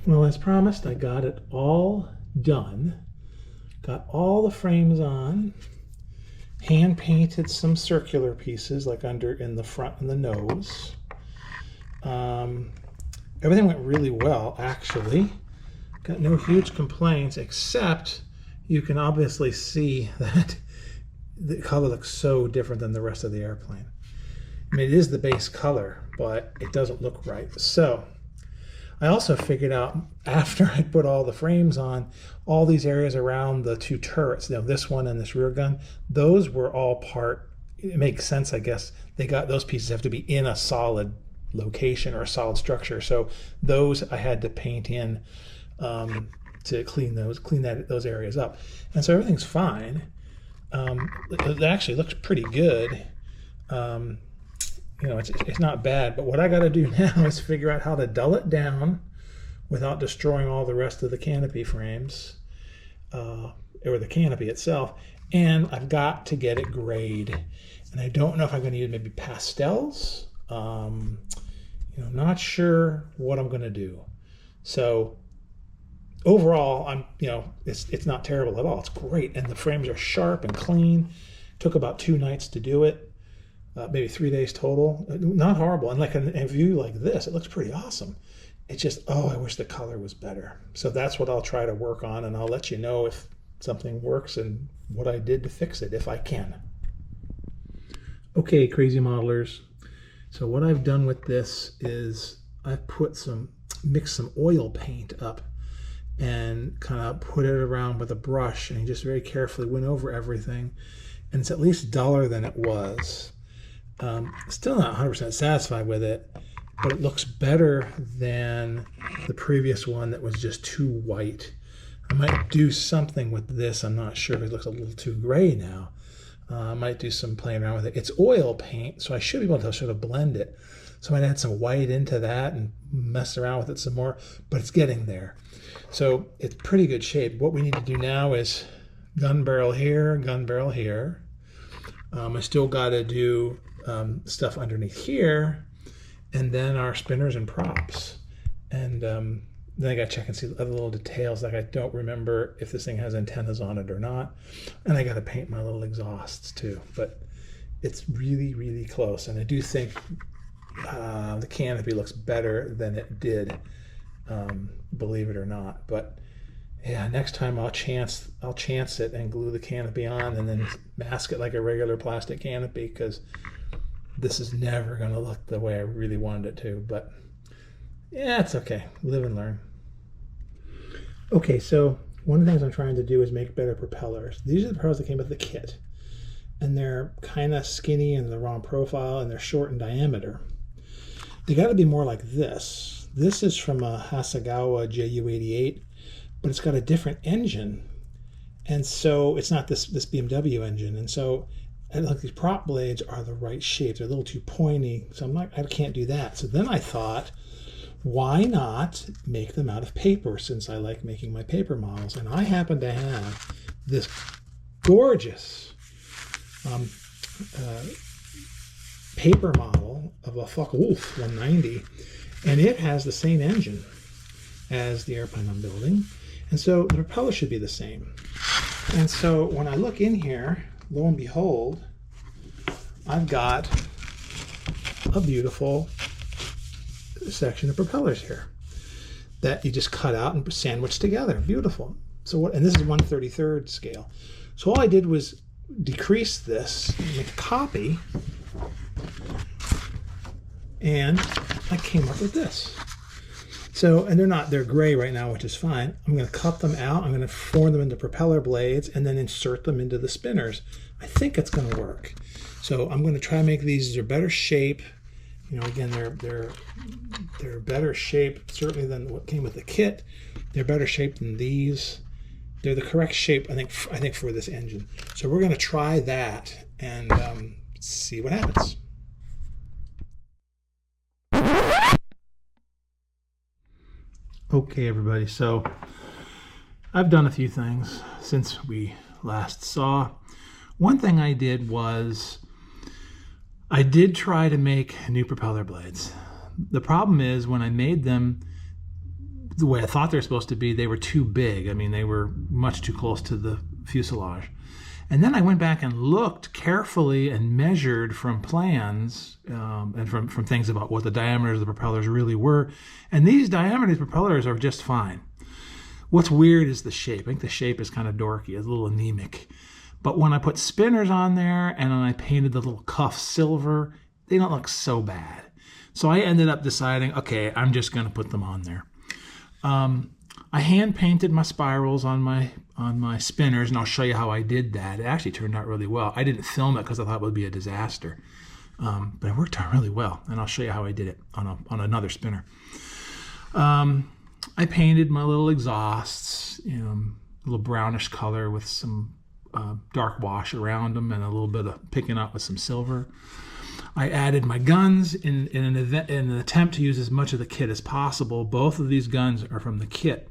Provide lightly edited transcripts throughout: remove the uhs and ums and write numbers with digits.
Well, as promised, I got it all done. Got all the frames on. Hand painted some circular pieces like under in the front and the nose. Everything went really well, actually. Got no huge complaints, except you can obviously see that the color looks so different than the rest of the airplane. I mean, it is the base color, but it doesn't look right. So I also figured out after I put all the frames on, all these areas around the two turrets, you know, this one and this rear gun, those were all part, it makes sense, I guess. Those pieces have to be in a solid location or a solid structure. So those I had to paint in to clean those areas up. And so everything's fine. It actually looks pretty good. You know, it's not bad, but what I got to do now is figure out how to dull it down without destroying all the rest of the canopy frames, or the canopy itself, and I've got to get it grayed. And I don't know if I'm going to use maybe pastels. You know, I'm not sure what I'm going to do. So overall, it's not terrible at all. It's great, and the frames are sharp and clean. Took about 2 nights to do it. Maybe 3 days total. Not horrible. And like in a view like this, it looks pretty awesome. It's just, oh, I wish the color was better. So that's what I'll try to work on, and I'll let you know if something works and what I did to fix it, if I can. Okay, crazy modelers. So what I've done with this is I've mixed some oil paint up and kind of put it around with a brush, and just very carefully went over everything. And it's at least duller than it was. Still not 100% satisfied with it, but it looks better than the previous one that was just too white. I might do something with this. I'm not sure if it looks a little too gray now. I might do some playing around with it. It's oil paint, so I should be able to sort of blend it. So I might add some white into that and mess around with it some more, but it's getting there. So it's pretty good shape. What we need to do now is gun barrel here, gun barrel here. I still got to do stuff underneath here, and then our spinners and props. And then I got to check and see other little details, like I don't remember if this thing has antennas on it or not. And I got to paint my little exhausts too. But it's really, really close. And I do think the canopy looks better than it did, believe it or not. But yeah, next time I'll chance it and glue the canopy on and then mask it like a regular plastic canopy, because this is never going to look the way I really wanted it to. But yeah, it's okay. Live and learn. Okay, so one of the things I'm trying to do is make better propellers. These are the propellers that came with the kit, and they're kind of skinny and the wrong profile, and they're short in diameter. They got to be more like this. This is from a Hasegawa Ju-188, but it's got a different engine, and so it's not this BMW engine. And so like these prop blades are the right shape. They're a little too pointy, so I can't do that. So then I thought, why not make them out of paper, since I like making my paper models? And I happen to have this gorgeous paper model of a Focke-Wulf 190, and it has the same engine as the airplane I'm building, and so the propeller should be the same. And so when I look in here, lo and behold, I've got a beautiful section of propellers here that you just cut out and sandwich together. Beautiful. So and this is 1/33rd scale. So all I did was decrease this, make a copy, and I came up with this. So, and they're gray right now, which is fine. I'm going to cut them out. I'm going to form them into propeller blades and then insert them into the spinners. I think it's going to work. So I'm going to try to make these a better shape. You know, again, they're better shape certainly than what came with the kit. They're better shape than these. They're the correct shape, I think for this engine. So we're going to try that and see what happens. Okay, everybody, so I've done a few things since we last saw. One thing I did was I did try to make new propeller blades. The problem is when I made them, the way I thought they were supposed to be, they were too big. I mean, they were much too close to the fuselage. And then I went back and looked carefully and measured from plans and from things about what the diameters of the propellers really were. And these diameters of propellers are just fine. What's weird is the shape. I think the shape is kind of dorky, it's a little anemic. But when I put spinners on there and then I painted the little cuffs silver, they don't look so bad. So I ended up deciding, okay, I'm just going to put them on there. I hand painted my spirals on my spinners, and I'll show you how I did that. It actually turned out really well. I didn't film it because I thought it would be a disaster, but it worked out really well, and I'll show you how I did it on another spinner. I painted my little exhausts, a little brownish color with some dark wash around them and a little bit of picking up with some silver. I added my guns in an attempt to use as much of the kit as possible. Both of these guns are from the kit.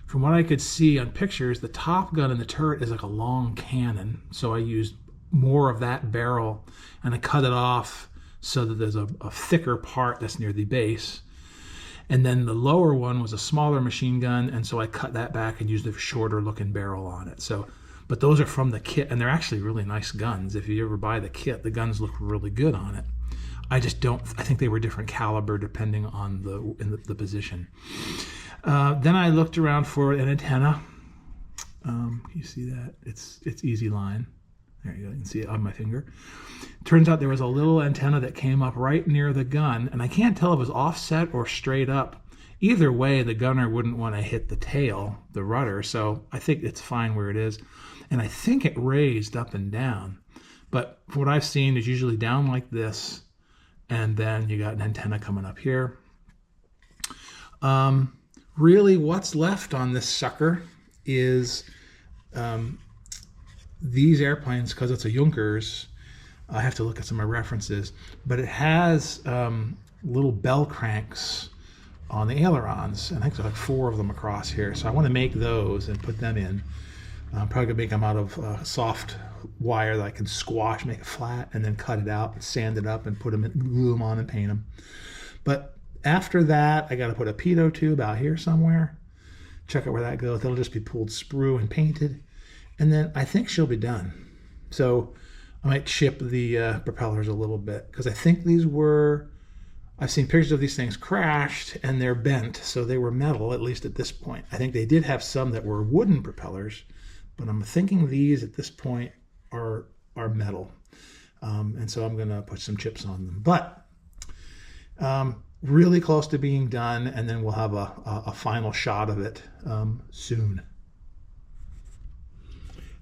From what I could see on pictures, the top gun in the turret is like a long cannon. So I used more of that barrel and I cut it off so that there's a thicker part that's near the base. And then the lower one was a smaller machine gun, and so I cut that back and used a shorter looking barrel on it. But those are from the kit, and they're actually really nice guns. If you ever buy the kit, the guns look really good on it. I think they were different caliber depending on the position. Then I looked around for an antenna. Can you see that? It's easy line. There you go, you can see it on my finger. Turns out there was a little antenna that came up right near the gun, and I can't tell if it was offset or straight up. Either way, the gunner wouldn't want to hit the tail, the rudder, so I think it's fine where it is. And I think it raised up and down. But what I've seen is usually down like this, and then you got an antenna coming up here. Really, what's left on this sucker is these airplanes, because it's a Junkers, I have to look at some of my references, but it has little bell cranks on the ailerons, and I think there's like 4 of them across here. So I want to make those and put them in. I'm probably going to make them out of soft wire that I can squash, make it flat, and then cut it out and sand it up and put them in, glue them on and paint them. But after that, I got to put a pitot tube out here somewhere. Check out where that goes. That'll just be pulled sprue and painted. And then I think she'll be done. So I might chip the propellers a little bit, because I think these were, I've seen pictures of these things crashed and they're bent, so they were metal, at least at this point. I think they did have some that were wooden propellers, but I'm thinking these at this point are metal. And so I'm gonna put some chips on them. But really close to being done, and then we'll have a final shot of it soon.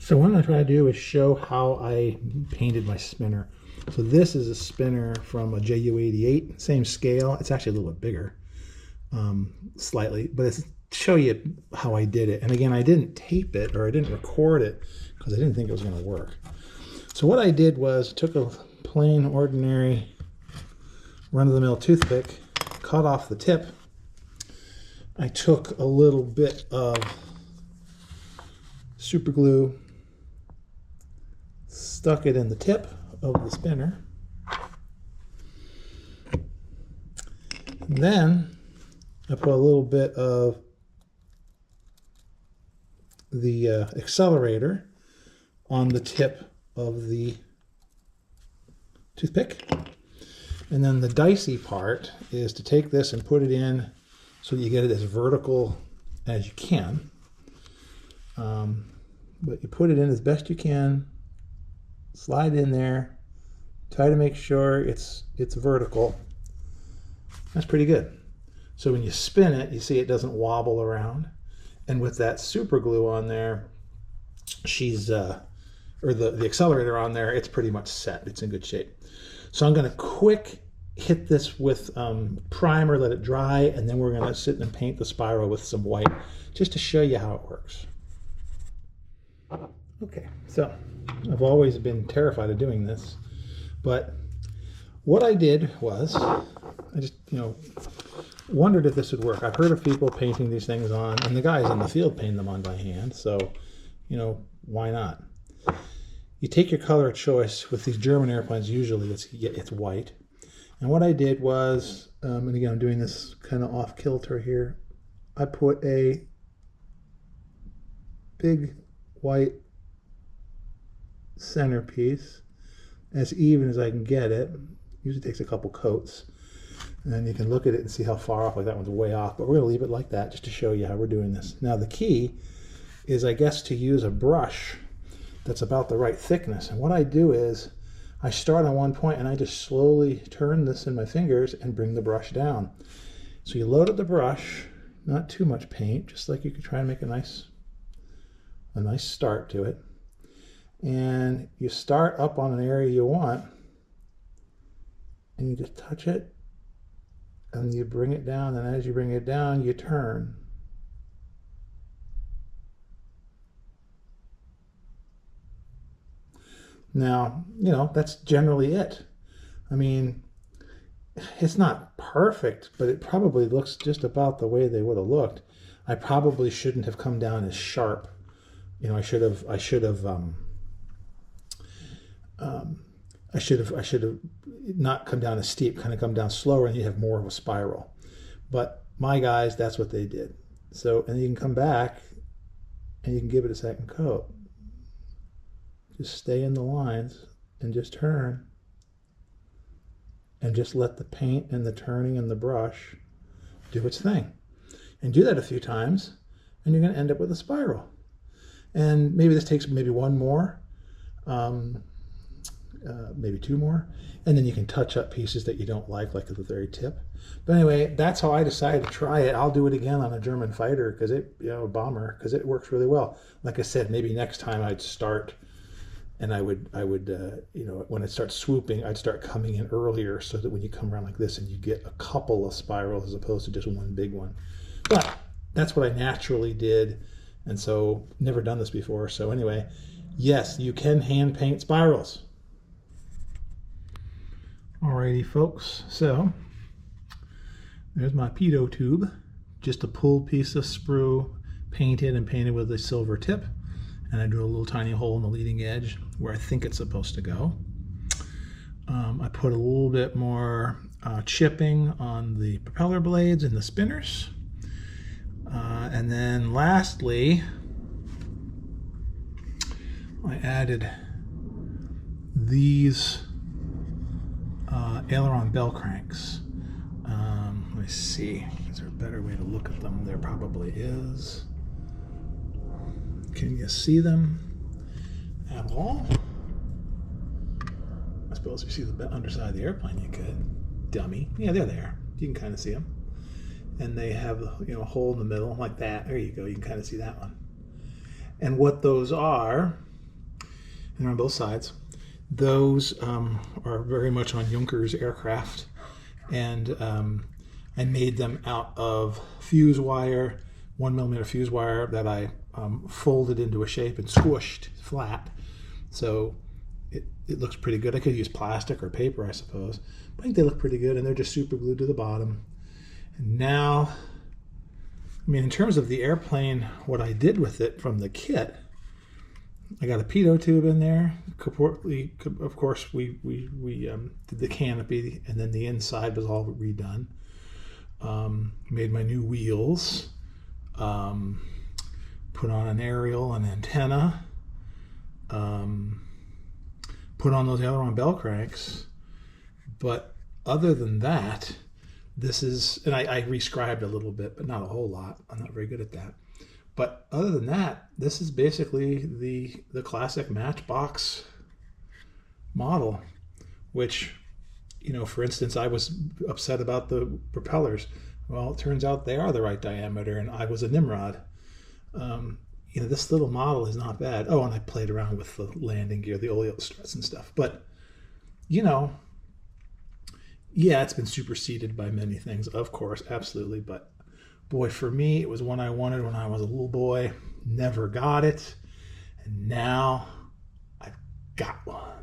So what I'm going to try to do is show how I painted my spinner. So this is a spinner from a Ju-188, same scale. It's actually a little bit bigger, slightly, but it's to show you how I did it. And again, I didn't tape it, or I didn't record it because I didn't think it was going to work. So what I did was took a plain, ordinary, run-of-the-mill toothpick, cut off the tip. I took a little bit of super glue, stuck it in the tip of the spinner. And then I put a little bit of the accelerator on the tip of the toothpick. And then the dicey part is to take this and put it in so that you get it as vertical as you can. But you put it in as best you can, slide in there, try to make sure it's vertical. That's pretty good. So when you spin it, you see it doesn't wobble around. And with that super glue on there, or the accelerator on there, it's pretty much set. It's in good shape. So I'm going to quick hit this with primer, let it dry, and then we're going to sit and paint the spiral with some white just to show you how it works. Okay, so I've always been terrified of doing this, but what I did was I just, wondered if this would work. I've heard of people painting these things on, and the guys in the field paint them on by hand, so, why not? You take your color of choice. With these German airplanes, usually it's white. And what I did was, and again, I'm doing this kind of off kilter here, I put a big white centerpiece as even as I can get it. Usually takes a couple coats. And then you can look at it and see how far off, like that one's way off. But we're going to leave it like that just to show you how we're doing this. Now the key is, I guess, to use a brush that's about the right thickness. And what I do is I start on one point and I just slowly turn this in my fingers and bring the brush down. So you load up the brush, not too much paint, just like you could try and make a nice start to it. And you start up on an area you want and you just touch it and you bring it down, and as you bring it down, you turn. Now, you know, that's generally it. I mean, it's not perfect, but it probably looks just about the way they would have looked. I probably shouldn't have come down as sharp. You know, I should have not come down as steep, kind of come down slower, and you have more of a spiral. But my guys, that's what they did. So, and you can come back and you can give it a second coat. Just stay in the lines and just turn. And just let the paint and the turning and the brush do its thing. And do that a few times, and you're going to end up with a spiral. And maybe this takes maybe one more, maybe two more, and then you can touch up pieces that you don't like at the very tip. But anyway, that's how I decided to try it. I'll do it again on a German fighter, because it, you know, a bomber, because it works really well. Like I said, maybe next time I'd start, and I would, you know, when it starts swooping, I'd start coming in earlier, so that when you come around like this, and you get a couple of spirals as opposed to just one big one. But that's what I naturally did, and so never done this before. So anyway, yes, you can hand paint spirals. Alrighty, folks, so there's my pitot tube, just a pulled piece of sprue, painted and painted with a silver tip, and I drew a little tiny hole in the leading edge where I think it's supposed to go. I put a little bit more chipping on the propeller blades and the spinners, and then lastly I added these aileron bell cranks. Let me see, is there a better way to look at them? There probably is. Can you see them at all? I suppose if you see the underside of the airplane, you could. Dummy. Yeah, they're there. You can kind of see them. And they have, you know, a hole in the middle like that. There you go. You can kind of see that one. And what those are, and they're on both sides, those are very much on Junkers aircraft, and I made them out of fuse wire, 1mm fuse wire that I folded into a shape and squished flat. So it looks pretty good. I could use plastic or paper, I suppose, but I think they look pretty good, and they're just super glued to the bottom. And now, I mean, in terms of the airplane, what I did with it from the kit, I got a pitot tube in there. Of course, we did the canopy, and then the inside was all redone. Made my new wheels. Put on an aerial and antenna. Put on those aileron bell cranks. But other than that, this is, and I rescribed a little bit, but not a whole lot. I'm not very good at that. But other than that, this is basically the classic Matchbox model, which, you know, for instance, I was upset about the propellers. Well, it turns out they are the right diameter, and I was a Nimrod. You know, this little model is not bad. Oh, and I played around with the landing gear, the oleo struts and stuff. But, you know, yeah, it's been superseded by many things, of course, absolutely. But boy, for me, it was one I wanted when I was a little boy. Never got it. And now I've got one.